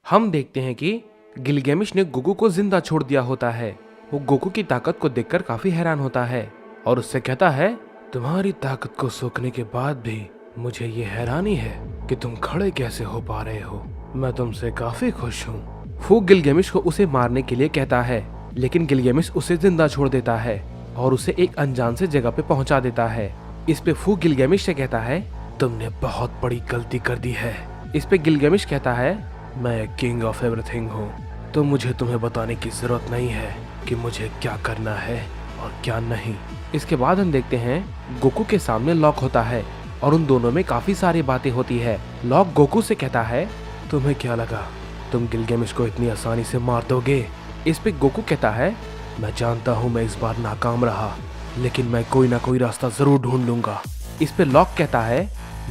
हम देखते हैं कि गिलगेमिश ने गोकू को जिंदा छोड़ दिया होता है। वो गोकू की ताकत को देखकर काफी हैरान होता है और उससे कहता है, तुम्हारी ताकत को सोखने के बाद भी मुझे ये हैरानी है कि तुम खड़े कैसे हो पा रहे हो। मैं तुमसे काफी खुश हूँ। फू गिलगेमिश को उसे मारने के लिए कहता है, लेकिन गिलगेमिश उसे जिंदा छोड़ देता है और उसे एक अनजान से जगह पे पहुंचा देता है। इस पे फू गिलगेमिश से कहता है, तुमने बहुत बड़ी गलती कर दी है। इस पे गिलगेमिश कहता है, मैं किंग ऑफ एवरीथिंग हूँ, तो मुझे तुम्हें बताने की जरूरत नहीं है कि मुझे क्या करना है और क्या नहीं। इसके बाद हम देखते हैं गोकू के सामने लॉक होता है और उन दोनों में काफी सारी बातें होती है। लॉक गोकू से कहता है, तुम्हें क्या लगा तुम गिलगेमिश को इतनी आसानी से मार दोगे? इस पे गोकू कहता है, मैं जानता हूँ मैं इस बार नाकाम रहा, लेकिन मैं कोई ना कोई रास्ता जरूर ढूंढ लूंगा। इस पे लॉक कहता है,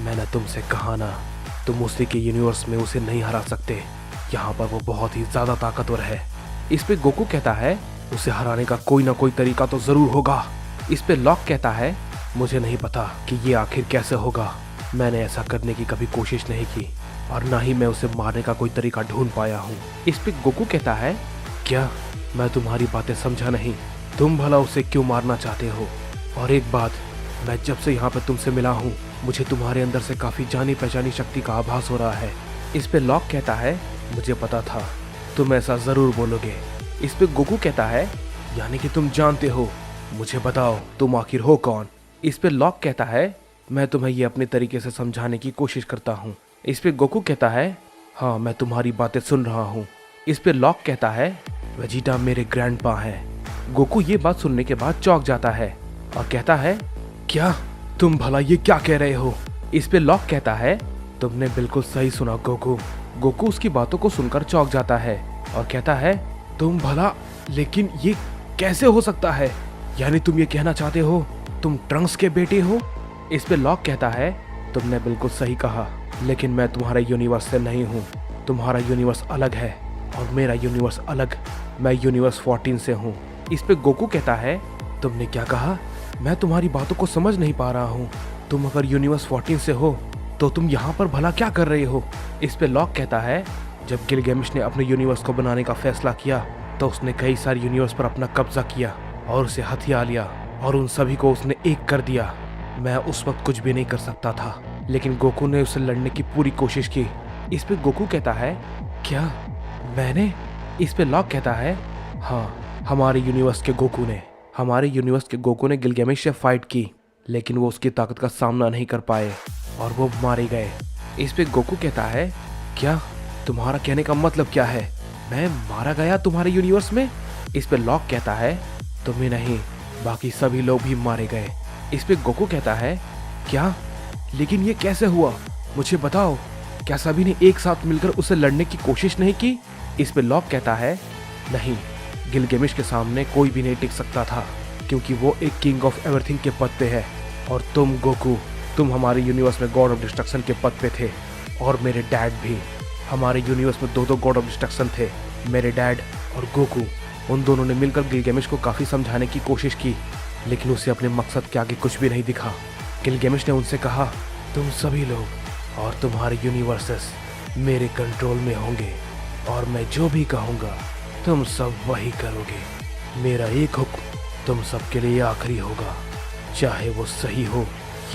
मैंने तुमसे कहा ना, तुम उसी के यूनिवर्स में उसे नहीं हरा सकते। यहाँ पर वो बहुत ही ज्यादा ताकतवर है। इस पे गोकू कहता है, उसे हराने का कोई ना कोई तरीका तो जरूर होगा। इस पे लॉक कहता है, मुझे नहीं पता कि ये आखिर कैसे होगा। मैंने ऐसा करने की कभी कोशिश नहीं की और ना ही मैं उसे मारने का कोई तरीका ढूंढ पाया हूँ। इस पे गोकू कहता है, क्या मैं तुम्हारी बातें समझा नहीं? तुम भला उसे क्यों मारना चाहते हो? और एक बात, मैं जब से यहाँ पे तुमसे मिला हूँ, मुझे तुम्हारे अंदर से काफी जानी पहचानी शक्ति का आभास हो रहा है। इस पे लॉक कहता है, मुझे पता था तुम ऐसा जरूर बोलोगे। इस पे गोकू कहता है, यानी कि तुम जानते हो, मुझे बताओ तुम आखिर हो कौन? इस पे लॉक कहता है, मैं तुम्हें ये अपने तरीके से समझाने की कोशिश करता हूँ। इस पे गोकू कहता है, हाँ मैं तुम्हारी बातें सुन रहा हूँ। इस पे लॉक कहता है, वेजिटा मेरे ग्रैंडपा हैं। गोकू ये बात सुनने के बाद चौंक जाता है और कहता है, क्या तुम भला ये क्या कह रहे हो? इस पे लॉक कहता है, तुमने बिल्कुल सही सुना गोकू। गोकू उसकी बातों को सुनकर चौंक जाता है और कहता है, तुम भला, लेकिन ये कैसे हो सकता है? यानी तुम ये कहना चाहते हो तुम ट्रंक्स के बेटे हो? इस पे लॉक कहता है, तुमने बिल्कुल सही कहा, लेकिन मैं तुम्हारे यूनिवर्स से नहीं हूँ। तुम्हारा यूनिवर्स अलग है और मेरा यूनिवर्स अलग। मैं यूनिवर्स 14 से हूँ। इस पे गोकू कहता है, तुमने क्या कहा? मैं तुम्हारी बातों को समझ नहीं पा रहा हूँ। तुम अगर यूनिवर्स 14 से हो तो तुम यहाँ पर भला क्या कर रहे हो? इस पे लॉक कहता है, जब गिलगेमिश ने अपने यूनिवर्स को बनाने का फैसला किया तो उसने कई सारे यूनिवर्स पर अपना कब्जा किया और उसे हथिया लिया और उन सभी को उसने एक कर दिया। मैं उस वक्त कुछ भी नहीं कर सकता था, लेकिन गोकू ने उसे लड़ने की पूरी कोशिश की। इस पे गोकू कहता है, क्या मैंने? इस पे लॉक कहता है, हाँ हमारे यूनिवर्स के गोकू ने गिलगेमिश से फाइट की, लेकिन वो उसकी ताकत का सामना नहीं कर पाए और वो मारे गए। इस पे गोकू कहता है, क्या तुम्हारा कहने का मतलब क्या है? मैं मारा गया तुम्हारे यूनिवर्स में? इस पे लॉक कहता है, तुम्हें नहीं, बाकी सभी लोग भी मारे गए। इस पे गोकू कहता है, क्या? लेकिन ये कैसे हुआ? मुझे बताओ, क्या सभी ने एक साथ मिलकर उसे लड़ने की कोशिश नहीं की? इस पे लॉक कहता है, नहीं, गिलगेमिश के सामने कोई भी नहीं टिक सकता था, क्योंकि वो एक किंग ऑफ एवरीथिंग के पद पे है और तुम गोकू, तुम हमारे यूनिवर्स में गॉड ऑफ डिस्ट्रक्शन के पद पे थे और मेरे डैड भी। हमारे यूनिवर्स में दो गॉड ऑफ डिस्ट्रक्शन थे, मेरे डैड और गोकू। उन दोनों ने मिलकर गिलगेमिश को काफ़ी समझाने की कोशिश की, लेकिन उसे अपने मकसद के आगे कुछ भी नहीं दिखा। गिलगेमिश ने उनसे कहा, तुम सभी लोग और तुम्हारे यूनिवर्सेस मेरे कंट्रोल में होंगे और मैं जो भी कहूँगा तुम सब वही करोगे। मेरा एक हुक्म तुम सबके लिए आखिरी होगा, चाहे वो सही हो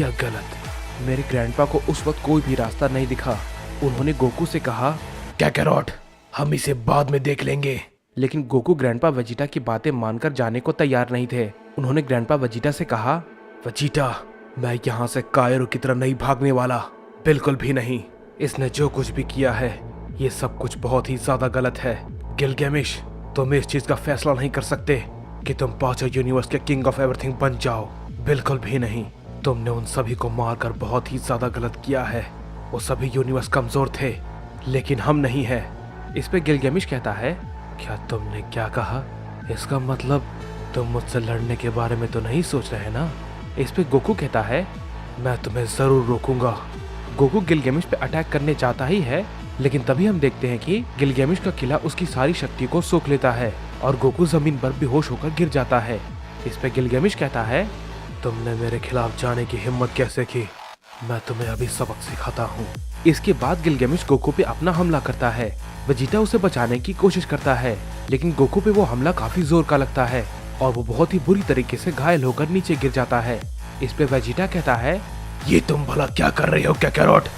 या गलत। मेरे ग्रैंडपा को उस वक्त कोई भी रास्ता नहीं दिखा। उन्होंने गोकू से कहा, कैकैरॉट, हम इसे बाद में देख लेंगे। लेकिन गोकू ग्रैंडपा वेजिटा की बातें मानकर जाने को तैयार नहीं थे। उन्होंने ग्रैंडपा वेजिटा से कहा, वेजिटा, मैं यहाँ से कायरो की तरह नहीं भागने वाला, बिल्कुल भी नहीं। इसने जो कुछ भी किया है ये सब कुछ बहुत ही ज्यादा गलत है। गिलगेमिश, तुम इस चीज का फैसला नहीं कर सकते कि तुम पांचों यूनिवर्स के किंग ऑफ एवरीथिंग बन जाओ, बिल्कुल भी नहीं। तुमने उन सभी को मारकर बहुत ही ज्यादा गलत किया है। वो सभी यूनिवर्स कमजोर थे, लेकिन हम नहीं है। इस पे गिलगेमिश कहता है, क्या तुमने क्या कहा? इसका मतलब तुम मुझसे लड़ने के बारे में तो नहीं सोच रहे ना? इस पे गोकू कहता है, मैं तुम्हें जरूर रोकूंगा। गोकू गिलगेमिश पे अटैक करने चाहता ही है, लेकिन तभी हम देखते हैं कि गिलगेमिश का किला उसकी सारी शक्ति को सोख लेता है और गोकू जमीन पर बेहोश होकर गिर जाता है। इस पे गिलगेमिश कहता है, तुमने मेरे खिलाफ जाने की हिम्मत कैसे की? मैं तुम्हें अभी सबक सिखाता हूँ। इसके बाद गिलगामेश गोकू पे अपना हमला करता है। वेजिटा उसे बचाने की कोशिश करता है, लेकिन गोकू पे वो हमला काफी जोर का लगता है और वो बहुत ही बुरी तरीके से घायल होकर नीचे गिर जाता है। इस पे वेजिटा कहता है, ये तुम भला क्या कर रहे हो काकारोट?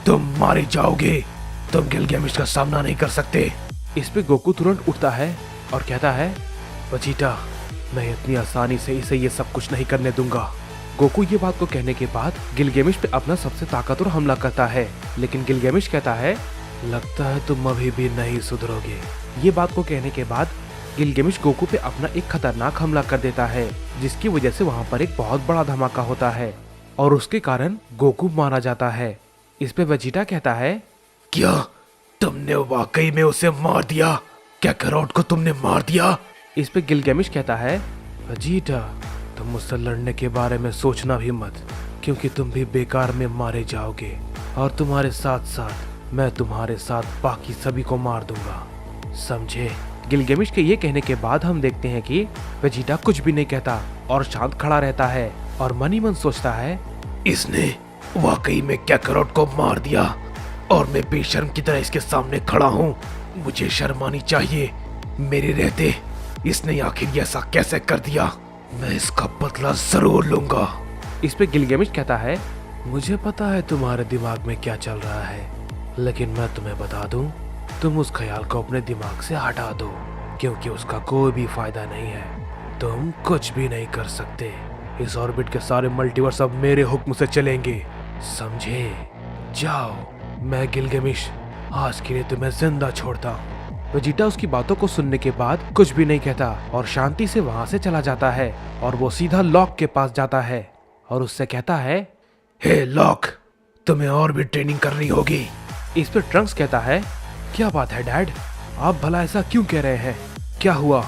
तुम मारे जाओगे। तुम गिलगामेश का सामना नहीं कर सकते। इस पे गोकू तुरंत उठता है और कहता है, वेजिटा, मैं इतनी आसानी से इसे ये सब कुछ नहीं करने दूंगा। गोकू ये बात को कहने के बाद गिलगामेश पे अपना सबसे ताकतवर हमला करता है, लेकिन गिलगामेश कहता है, लगता है तुम अभी भी नहीं सुधरोगे। ये बात को कहने के बाद गिलगामेश गोकू पे अपना एक खतरनाक हमला कर देता है, जिसकी वजह से वहाँ पर एक बहुत बड़ा धमाका होता है और उसके कारण गोकू मारा जाता है। इस पे वेजिटा कहता है, क्या तुमने वाकई में उसे मार दिया? काकारोट को तुमने मार दिया? इस पे गिलगामेश कहता है, वेजिटा, तुम मुझसे लड़ने के बारे में सोचना भी मत, क्योंकि तुम भी बेकार में मारे जाओगे और तुम्हारे साथ साथ मैं तुम्हारे साथ बाकी सभी को मार दूंगा, समझे? गिलगामेश के ये कहने के बाद हम देखते हैं कि वेजिटा कुछ भी नहीं कहता और शांत खड़ा रहता है और मन ही मन सोचता है, इसने वाकई में काकारोट को मार दिया और मैं बेशर्म की तरह इसके सामने खड़ा हूँ। मुझे शर्म आनी चाहिए। मेरे रहते इसने आखिर ऐसा कैसे कर दिया? मैं इसका बदला जरूर लूंगा। इस पे गिलगामेश कहता है, मुझे पता है तुम्हारे दिमाग में क्या चल रहा है, लेकिन मैं तुम्हें बता दूं, तुम उस ख्याल को अपने दिमाग से हटा दो, क्योंकि उसका कोई भी फायदा नहीं है। तुम कुछ भी नहीं कर सकते। इस ऑर्बिट के सारे मल्टीवर्स अब मेरे हुक्म से चलेंगे, समझे? जाओ, मैं गिलगामेश आज के लिए तुम्हें जिंदा छोड़ता हूँ। वेजिटा उसकी बातों को सुनने के बाद कुछ भी नहीं कहता और शांति से वहाँ से चला जाता है और वो सीधा लॉक के पास जाता है और उससे कहता है, हे लॉक, तुम्हें और भी ट्रेनिंग करनी होगी। इस पर ट्रंक्स कहता है, क्या बात है डैड, आप भला ऐसा क्यों कह रहे हैं? क्या हुआ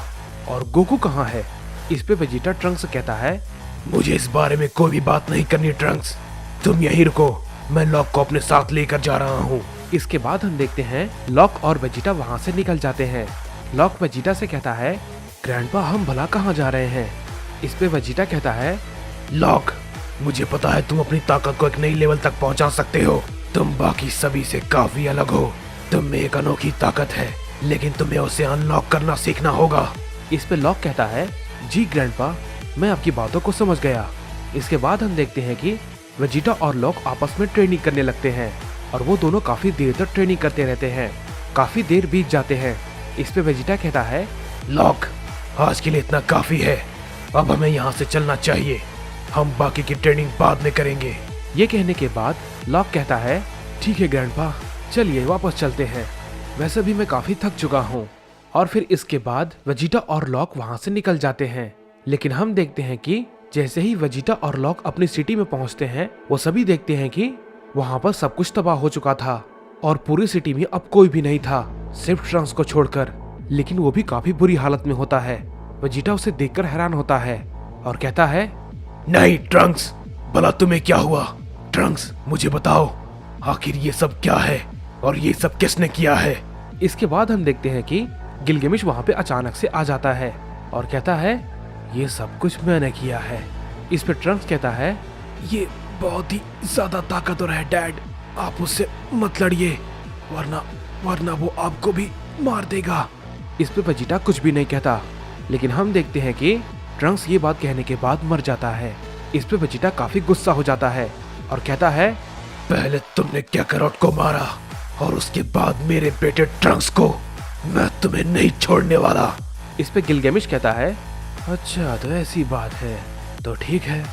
और गोकू कहाँ है? इस पे वेजिटा ट्रंक्स कहता है, मुझे इस बारे में कोई भी बात नहीं करनी ट्रंक्स, तुम यहीं रुको, मैं लॉक को अपने साथ लेकर जा रहा हूँ। इसके बाद हम देखते हैं लॉक और वेजिटा वहाँ से निकल जाते हैं। लॉक वेजिटा से कहता है, ग्रैंडपा, हम भला कहाँ जा रहे हैं? इस पे वेजिटा कहता है, लॉक, मुझे पता है तुम अपनी ताकत को एक नई लेवल तक पहुंचा सकते हो। तुम बाकी सभी से काफी अलग हो। तुम में एक अनोखी ताकत है, लेकिन तुम्हें उसे अनलॉक करना सीखना होगा। इस पे लॉक कहता है, जी ग्रैंडपा, मैं आपकी बातों को समझ गया। इसके बाद हम देखते हैं कि वेजिटा और लॉक आपस में ट्रेनिंग करने लगते हैं और वो दोनों काफी देर तक ट्रेनिंग करते रहते हैं। काफी देर बीत जाते हैं। इस पे वेजिटा कहता है, लॉक, आज के लिए इतना काफी है, अब हमें यहाँ से चलना चाहिए। हम बाकी की ट्रेनिंग बाद में करेंगे। ये कहने के बाद लॉक कहता है, ठीक है ग्रैंडपा, चलिए वापस चलते हैं, वैसे भी मैं काफी थक चुका हूँ। और फिर इसके बाद वेजिटा और लॉक वहाँ से निकल जाते हैं। लेकिन हम देखते हैं कि जैसे ही वेजिटा और लॉक अपनी सिटी में पहुँचते हैं, वो सभी देखते हैं कि वहाँ पर सब कुछ तबाह हो चुका था और पूरी सिटी में अब कोई भी नहीं था, सिर्फ ट्रंक्स को छोड़कर। लेकिन वो भी काफी बुरी हालत में होता है। वेजिटा उसे देखकर हैरान होता है और कहता है, नहीं ट्रंक्स, भला तुम्हें क्या हुआ? ट्रंक्स, मुझे बताओ, आखिर ये सब क्या है और ये सब किसने किया है? इसके बाद हम देखते हैं कि गिलगामेश वहाँ पे अचानक से आ जाता है और कहता है, ये सब कुछ मैंने किया है। इस पे ट्रंक्स कहता है, ये बहुत ही ज्यादा ताकतवर है डैड, आप उससे मत लड़िए, वरना वो आपको भी मार देगा। इस पे वेजिटा कुछ भी नहीं कहता, लेकिन हम देखते हैं कि ट्रंक्स ये बात कहने के बाद मर जाता है। इस पे वेजिटा काफी गुस्सा हो जाता है और कहता है, पहले तुमने काकारोट को मारा और उसके बाद मेरे बेटे ट्रंक्स को, मैं तुम्हें नहीं छोड़ने वाला। इस पे गिलगामेश कहता है, अच्छा तो ऐसी बात है, तो ठीक है,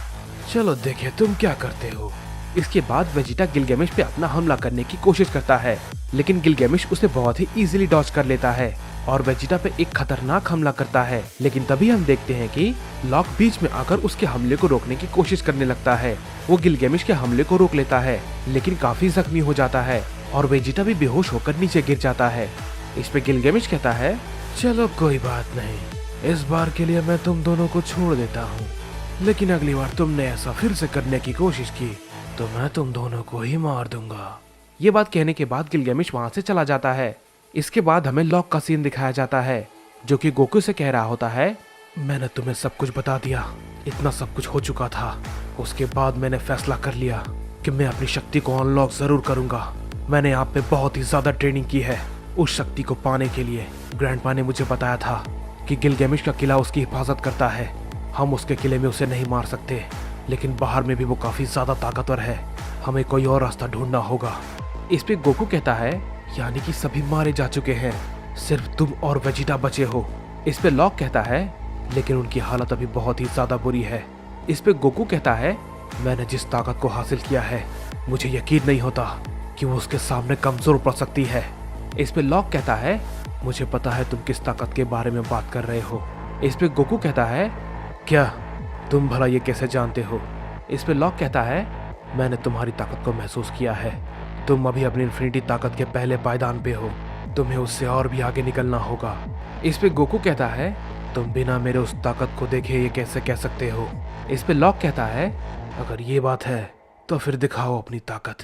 चलो देखें तुम क्या करते हो। इसके बाद वेजिटा गिलगामेश पे अपना हमला करने की कोशिश करता है, लेकिन गिलगामेश उसे बहुत ही इजीली डॉज कर लेता है और वेजिटा पे एक खतरनाक हमला करता है। लेकिन तभी हम देखते हैं कि लॉक बीच में आकर उसके हमले को रोकने की कोशिश करने लगता है। वो गिलगामेश के हमले को रोक लेता है, लेकिन काफी जख्मी हो जाता है और वेजिटा भी बेहोश होकर नीचे गिर जाता है। इस पे गिलगामेश कहता है, चलो कोई बात नहीं, इस बार के लिए मैं तुम दोनों को छोड़ देता हूँ, लेकिन अगली बार तुमने ऐसा फिर से करने की कोशिश की तो मैं तुम दोनों को ही मार दूंगा। ये बात कहने के बाद गिलगामेश वहाँ से चला जाता है। इसके बाद हमें लॉक का सीन दिखाया जाता है, जो कि गोकू से कह रहा होता है, मैंने तुम्हें सब कुछ बता दिया, इतना सब कुछ हो चुका था। उसके बाद मैंने फैसला कर लिया कि मैं अपनी शक्ति को अनलॉक जरूर करूंगा मैंने आप पे बहुत ही ज्यादा ट्रेनिंग की है उस शक्ति को पाने के लिए। ग्रैंडपा ने मुझे बताया था कि गिलगेमिश का किला उसकी हिफाजत करता है। हम उसके किले में उसे नहीं मार सकते, लेकिन बाहर में भी वो काफी ज्यादा ताकतवर है। हमें कोई और रास्ता ढूंढना होगा। इस पे गोकू कहता है, यानी कि सभी मारे जा चुके हैं, सिर्फ तुम और वेजिटा बचे हो। इस पे लॉक कहता है, लेकिन उनकी हालत अभी बहुत ही ज्यादा बुरी है। इस पे गोकू कहता है, मैंने जिस ताकत को हासिल किया है मुझे यकीन नहीं होता कि वो उसके सामने कमजोर पड़ सकती है। इस पे लॉक कहता है, मुझे पता है तुम किस ताकत के बारे में बात कर रहे हो। इस पे गोकू कहता है, क्या तुम भला ये कैसे जानते हो? इस पे लॉक कहता है, मैंने तुम्हारी ताकत को महसूस किया है। तुम अभी अपनी इन्फिनिटी ताकत के पहले पायदान पे हो, तुम्हें उससे और भी आगे निकलना होगा। इस पे गोकू कहता है, तुम बिना मेरे उस ताकत को देखे ये कैसे कह सकते हो? इस पे लॉक कहता है, अगर ये बात है तो फिर दिखाओ अपनी ताकत।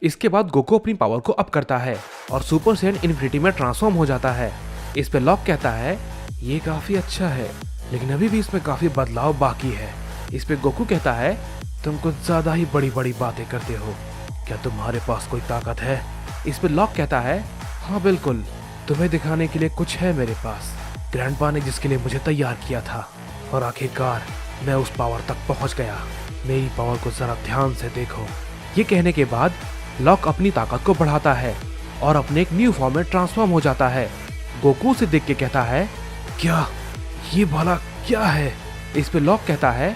इसके बाद गोकू अपनी पावर को अप करता है और सुपर सैयन इन्फिनिटी में ट्रांसफॉर्म हो जाता है। इस पे लॉक कहता है, ये काफी अच्छा है, लेकिन अभी भी इसमें काफी बदलाव बाकी है। इस पे गोकू कहता है, तुम कुछ ज्यादा ही बड़ी बड़ी बातें करते हो, क्या तुम्हारे पास कोई ताकत है? इस पे लॉक कहता है, हाँ बिल्कुल, तुम्हें दिखाने के लिए कुछ है मेरे पास। ग्रैंडपा ने जिसके लिए मुझे तैयार किया था, और आखिरकार मैं उस पावर तक पहुंच गया। मेरी पावर को जरा ध्यान से देखो। ये कहने के बाद लॉक अपनी ताकत को बढ़ाता है और अपने एक न्यू फॉर्म में ट्रांसफॉर्म हो जाता है। गोकू से देख के कहता है, क्या ये भला क्या है? इस पे लॉक कहता है,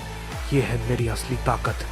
ये है मेरी असली ताकत।